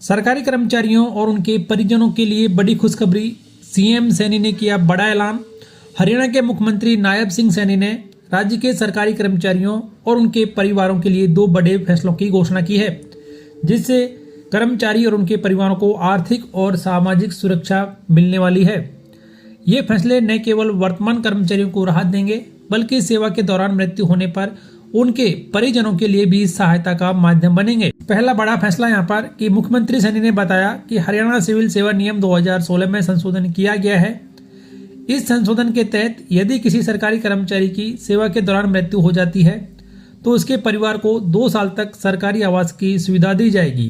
सरकारी कर्मचारियों और उनके परिजनों के लिए बड़ी खुशखबरी। सीएम सैनी ने किया बड़ा ऐलान। हरियाणा के मुख्यमंत्री नायब सिंह सैनी ने राज्य के सरकारी कर्मचारियों और उनके परिवारों के लिए 2 बड़े फैसलों की घोषणा की है, जिससे कर्मचारी और उनके परिवारों को आर्थिक और सामाजिक सुरक्षा मिलने वाली है। ये फैसले न केवल वर्तमान कर्मचारियों को राहत देंगे, बल्कि सेवा के दौरान मृत्यु होने पर उनके परिजनों के लिए भी सहायता का माध्यम बनेंगे। पहला बड़ा फैसला यहाँ पर कि मुख्यमंत्री सैनी ने बताया कि हरियाणा सिविल सेवा नियम 2016 में संशोधन किया गया है। इस संशोधन के तहत यदि किसी सरकारी कर्मचारी की सेवा के दौरान मृत्यु हो जाती है तो उसके परिवार को 2 साल तक सरकारी आवास की सुविधा दी जाएगी।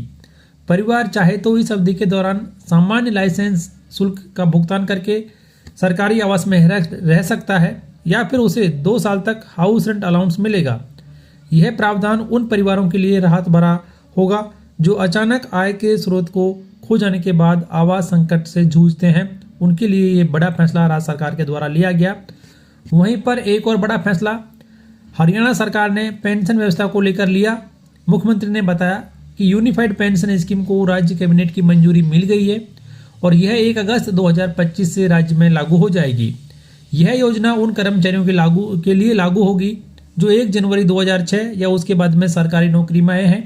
परिवार चाहे तो इस अवधि के दौरान सामान्य लाइसेंस शुल्क का भुगतान करके सरकारी आवास में रह सकता है, या फिर उसे 2 साल तक हाउस रेंट अलाउंस मिलेगा। यह प्रावधान उन परिवारों के लिए राहत भरा होगा जो अचानक आय के स्रोत को खो जाने के बाद आवास संकट से जूझते हैं। उनके लिए ये बड़ा फैसला राज्य सरकार के द्वारा लिया गया। वहीं पर एक और बड़ा फैसला हरियाणा सरकार ने पेंशन व्यवस्था को लेकर लिया। मुख्यमंत्री ने बताया कि यूनिफाइड पेंशन स्कीम को राज्य कैबिनेट की मंजूरी मिल गई है और यह 1 अगस्त 2025 से राज्य में लागू हो जाएगी। यह योजना उन कर्मचारियों के लिए लागू होगी जो 1 जनवरी 2006 या उसके बाद में सरकारी नौकरी में आए हैं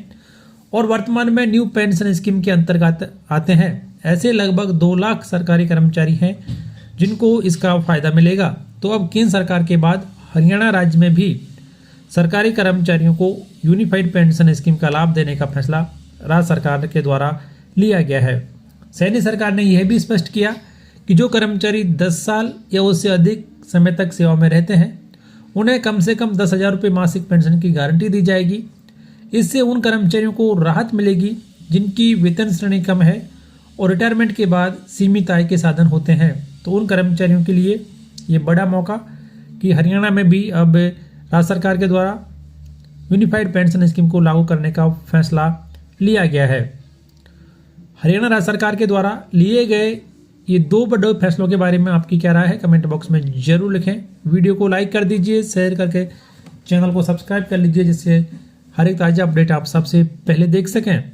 और वर्तमान में न्यू पेंशन स्कीम के अंतर्गत आते हैं। ऐसे लगभग 2 लाख सरकारी कर्मचारी हैं जिनको इसका फायदा मिलेगा। तो अब केंद्र सरकार के बाद हरियाणा राज्य में भी सरकारी कर्मचारियों को यूनिफाइड पेंशन स्कीम का लाभ देने का फैसला राज्य सरकार के द्वारा लिया गया है। सैनी सरकार ने यह भी स्पष्ट किया कि जो कर्मचारी 10 साल या उससे अधिक समय तक सेवा में रहते हैं उन्हें कम से कम 10,000 रुपये मासिक पेंशन की गारंटी दी जाएगी। इससे उन कर्मचारियों को राहत मिलेगी जिनकी वेतन श्रेणी कम है और रिटायरमेंट के बाद सीमित आय के साधन होते हैं। तो उन कर्मचारियों के लिए ये बड़ा मौका कि हरियाणा में भी अब राज्य सरकार के द्वारा यूनिफाइड पेंशन स्कीम को लागू करने का फैसला लिया गया है। हरियाणा राज्य सरकार के द्वारा लिए गए ये 2 बड़े फैसलों के बारे में आपकी क्या राय है, कमेंट बॉक्स में जरूर लिखें। वीडियो को लाइक कर दीजिए, शेयर करके चैनल को सब्सक्राइब कर लीजिए, जिससे हर एक ताज़ा अपडेट आप सबसे पहले देख सकें।